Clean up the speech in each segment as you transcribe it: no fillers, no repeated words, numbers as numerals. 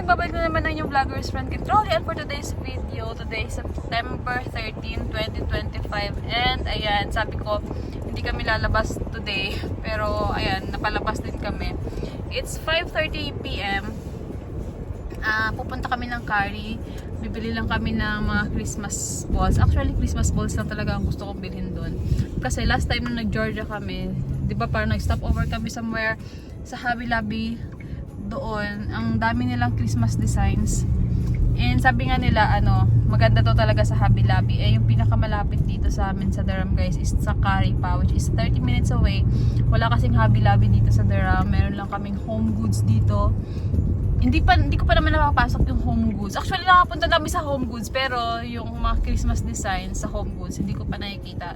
babalik na naman ng yung vlogger's friend Control. And for today's video, today is September 13, 2025. And ayan, sabi ko, hindi kami lalabas today. Pero ayan, napalabas din kami. It's 5:30 PM. Pupunta kami ng Cary. Bibili lang kami ng mga Christmas balls. Actually, Christmas balls lang talaga ang gusto kong bilhin doon. Kasi last time nung nag-Georgia kami, di ba parang nag-stop over kami somewhere sa Hobby Lobby doon. Ang dami nilang Christmas designs. And sabi nga nila, maganda to talaga sa Hobby Lobby. Yung pinakamalapit dito sa amin sa Durham guys is sa Cary pa, which is 30 minutes away. Wala kasing Hobby Lobby dito sa Durham. Meron lang kaming Home Goods dito. Hindi ko pa naman napapasok yung Home Goods. Actually, nakapunta namin sa Home Goods, pero yung mga Christmas designs sa Home Goods, hindi ko pa nakikita.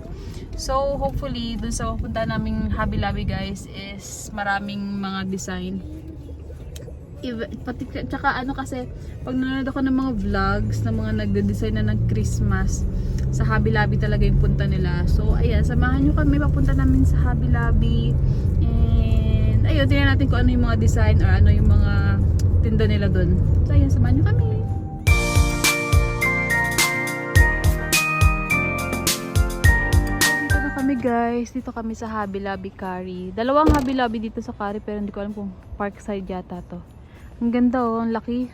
So, hopefully, dun sa pupunta naming Hobby Lobby guys is maraming mga design. Tsaka kasi, pag nanonood ako ng mga vlogs ng mga nagde-design na ng Christmas, sa Hobby Lobby talaga yung punta nila. So, ayan, samahan nyo kami, papunta namin sa Hobby Lobby. And, ayun, tingnan natin kung ano yung mga design or ano yung mga tinda nila dun. So, ayan, samahan nyo kami. Dito na kami guys. Dito kami sa Hobby Lobby Cary. Dalawang Hobby Lobby dito sa Cary, pero hindi ko alam kung Parkside yata to. Ang ganda oh, ang laki.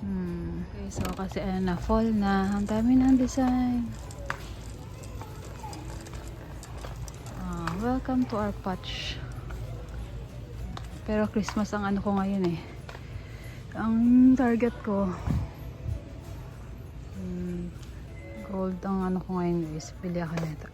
Okay, so kasi na, fall na. Ang dami ng design. Welcome to our patch. Pero Christmas ang ano ko ngayon eh. Ang target ko gold ang ano ko ngayon guys. Pili ako nito.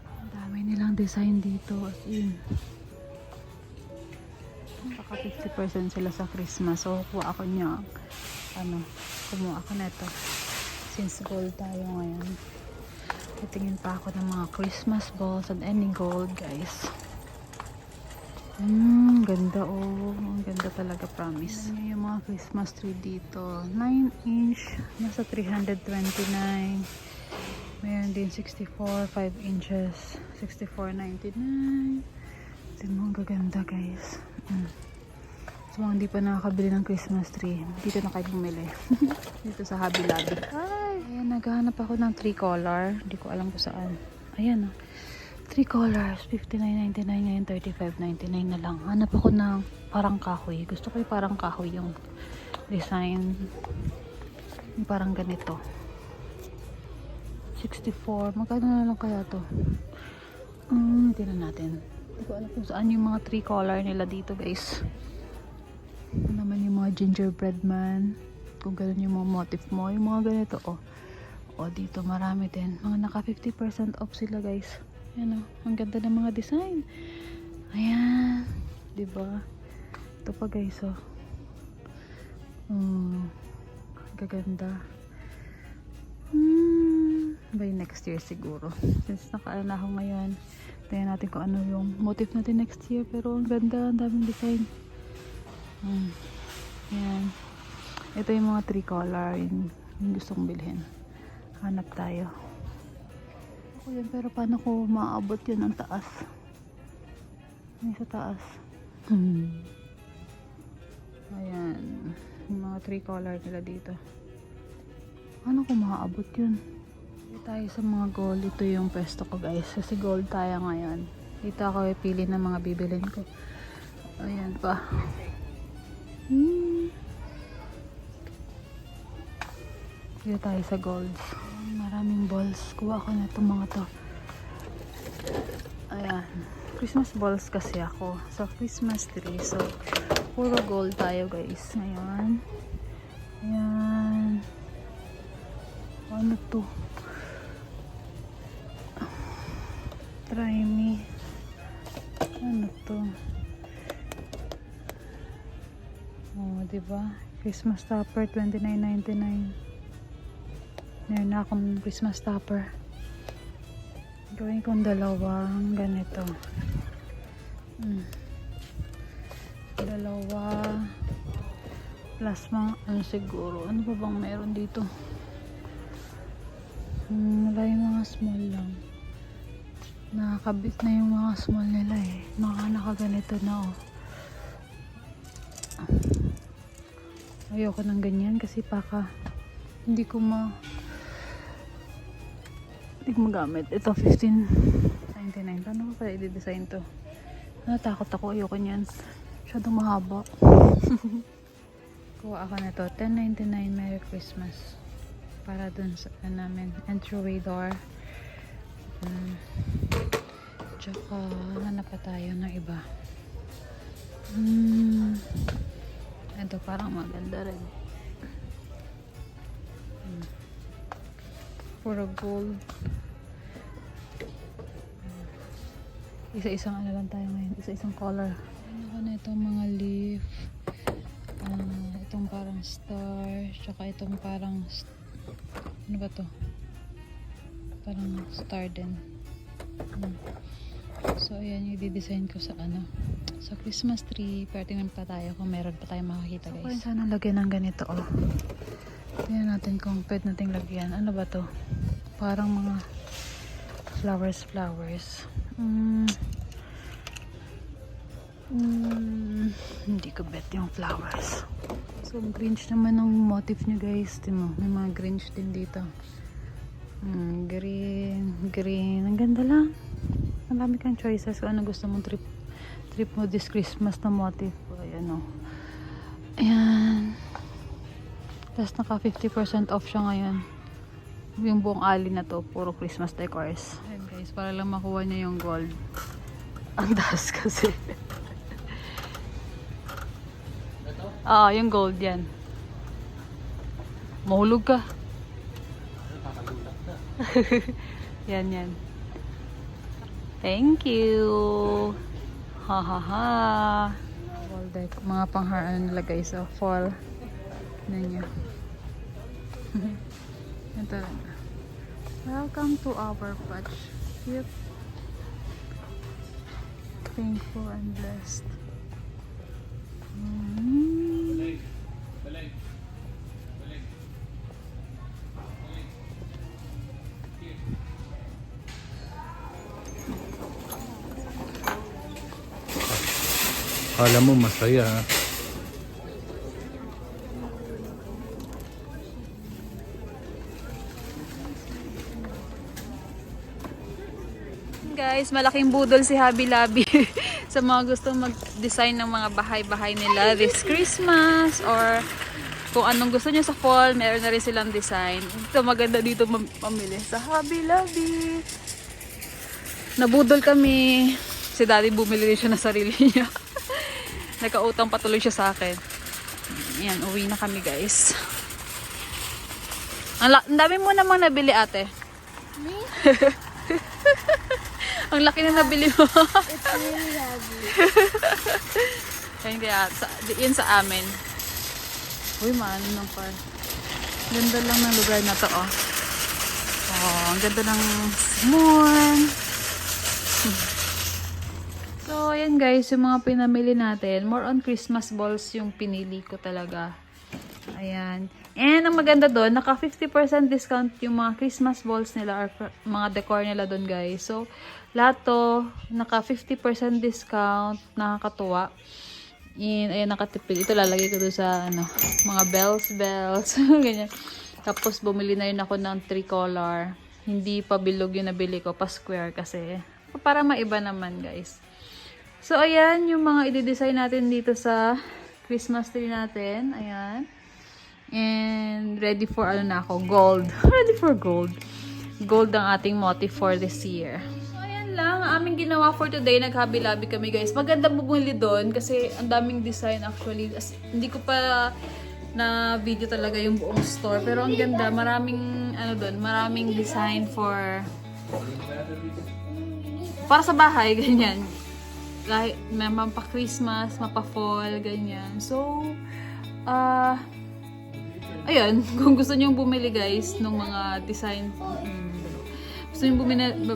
Ang dami nilang design dito as in. Baka 50% sila sa Christmas. So kuha ako niya kumuha ako nito since gold tayo ngayon. Titingin pa ako ng mga Christmas balls and any gold guys. Ganda oh, ang ganda talaga, promise. Yung mga Christmas tree dito 9-inch nasa 329. Mayroon din 64 5 inches 64.99. Ito mo, ang gaganda guys. So, mga hindi pa nakakabili ng Christmas tree, dito na kayo bumili. Dito sa Hobby Lobby. Ayan, naghahanap ako ng 3 color. Hindi ko alam kung saan. Ayan, 3 colors. 59.99 ngayon, 35.99 na lang. Hanap ako ng parang kahoy. Gusto ko yung parang kahoy yung design. Yung parang ganito. 64. Magkano na lang kaya to? Tingnan natin. Hindi ko alam kung saan yung mga 3 color nila dito guys. Ito naman yung mga gingerbread man. Kung gano'n yung mga motif mo. Yung mga ganito, dito marami din. Mga naka 50% off sila guys. Ayan ang ganda ng mga design. Ayan. Diba? Ito pa guys, gaganda. By next year siguro. Since nakaan na ako ngayon. Tingnan natin kung ano yung motif natin next year. Pero ang ganda, ang daming design. Ayan. Ito yung mga 3 color yung gusto kong bilhin. Hanap tayo. Ako yan, pero paano ko maaabot yun ang taas? May sa taas. Ayan. Yung mga 3 color nila dito. Paano ko maaabot yun? Dito tayo sa mga gold. Ito yung pwesto ko guys. Kasi gold tayo ngayon. Dito ako ipili ng mga bibilin ko. Ayan pa. Dito tayo sa golds. Maraming balls. Kuha ko na itong mga to. Ayan. Christmas balls kasi ako. Sa Christmas tree. So, puro gold tayo guys. Ngayon. Ayan. Ano to? Try me. Ano to? Diba? Christmas topper, $29.99. Meron na akong Christmas topper. Gawin kong dalawang ganito. Dalawa Plus mga ano siguro. Ano pa bang meron dito? Wala yung mga small lang. Nakakabit na yung mga small nila eh. Nakaganito na oh. Ayoko ng ganyan kasi baka hindi ko magamit. Ito 15.99. Paano ko pala i-design to? Natakot ako. Ayoko niyan. Masyadong mahaba. Kuha ako na to. 10.99 Merry Christmas. Para dun sa namin. Entryway door. Tsaka hanap pa tayo ng iba. Ito parang maganda rin. Puro gold. Isa-isang ano lang tayo ngayon. Isa-isang color. Ano na itong mga leaf. Itong parang star. Tsaka itong parang ano ba to? Parang star din. So ayan yung i-design ko sa ano. Sa Christmas tree. Pero tingnan pa tayo kung meron pa tayo makakita guys. So sana lagyan ng ganito oh. Tingnan natin kung pwede natin lagyan. Ano ba to? Parang mga flowers. Hindi ko bet yung flowers. So Grinch naman ang motif niya guys. Tingnan mo, may mga Grinch din dito. Green. Ang ganda lang. Marami kang choices kung ano gusto mong trip mo this Christmas na motif. Ayan o. Ayan. Tapos naka 50% off siya ngayon. Yung buong alley na to, puro Christmas decors. Ayan guys, para lang makuha niya yung gold. Ang taas kasi. Yung gold yan. Mahulog ka. Yan. Thank you. Ha. Wall deck. Mga pang-ano nila guys. So, fall. Yan yun. Ito lang. Welcome to our patch. Cute. Thankful and blessed. Kala mo masaya ha? Guys, malaking budol si Hobby Lobby sa mga gustong mag-design ng mga bahay-bahay nila this Christmas or kung anong gusto nyo sa fall, meron na rin silang design. Ito maganda dito pamili sa Hobby Lobby. Nabudol kami. Si Daddy bumili rin siya ng sarili niya. Nagkautang patuloy siya sa akin. Ayan, uwi na kami guys. Ang dami mo namang nabili ate. Me? Ang laki na nabili mo. It's really heavy. Kaya kaya, yun sa amin. Uy, maano ng car. Ganda lang ng lugar na to, oh. Oh, ang ganda ng moon. So, ayan guys, yung mga pinamili natin. More on Christmas balls yung pinili ko talaga. Ayan. And ang maganda doon, naka 50% discount yung mga Christmas balls nila or mga decor nila doon guys. So, lahat to, naka 50% discount, nakakatuwa. Ayan, nakatipid. Ito lalagay ko doon sa, mga bells, ganyan. Tapos, bumili na rin ako ng tricolor. Hindi pa bilog yung nabili ko, pa square kasi. Para maiba naman guys. So, ayan, yung mga i-design natin dito sa Christmas tree natin. Ayan. And, ready for, na ako, gold. Ready for gold. Gold ang ating motif for this year. So, ayan lang. Aming ginawa for today. Nag-hobby-lobby kami, guys. Maganda bumili doon kasi ang daming design actually. Hindi ko pa na video talaga yung buong store. Pero ang ganda. Maraming, doon, maraming design for para sa bahay, ganyan. Like, may mapa-Christmas, mapa-fall, ganyan. So, ayun, kung gusto nyo bumili guys ng mga design, gusto nyo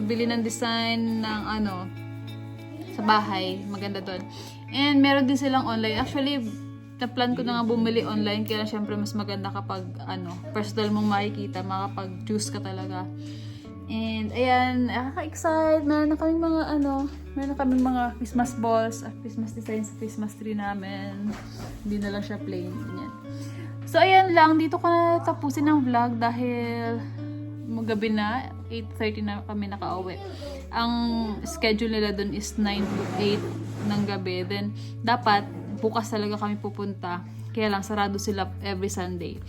bumili ng design ng sa bahay, maganda doon. And meron din silang online. Actually, Na-plan ko na nga bumili online, kaya syempre mas maganda kapag personal mong makikita, makapag-choose ka talaga. And ayan, nakaka-excite. Meron na kaming mga Christmas balls at Christmas designs sa Christmas tree namin. Hindi na lang siya plain. Ganyan. So ayan lang, dito ko na tapusin ang vlog dahil magabi na, 8:30 na kami nakauwi. Ang schedule nila dun is 9 to 8 ng gabi. Then dapat bukas talaga kami pupunta. Kaya lang sarado sila every Sunday.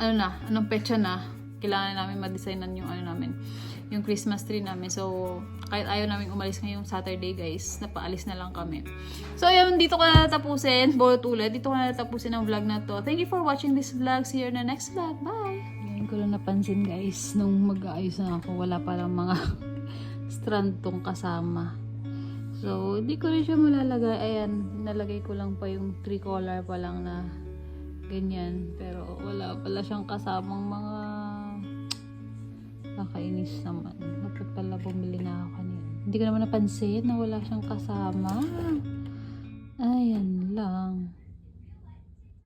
Anong petsa na? Kailangan namin ma-designan yung Christmas tree namin. So, kahit ayaw namin umalis ngayong Saturday, guys, napaalis na lang kami. So, ayun, dito ko na natapusin. Bullet ulit. Dito ko na natapusin ang vlog na to. Thank you for watching this vlog. See you in the next vlog. Bye! Ngayon ko lang napansin, guys, nung mag-aayos na ako, wala palang mga strand tong kasama. So, hindi ko rin siya malalagay. Ayan, nalagay ko lang pa yung 3 color pa lang na ganyan. Pero, wala pala siyang kasamang mga nakainis naman. Dapat pala bumili na ako kanina. Hindi ko naman napansin na wala siyang kasama. Ayan lang.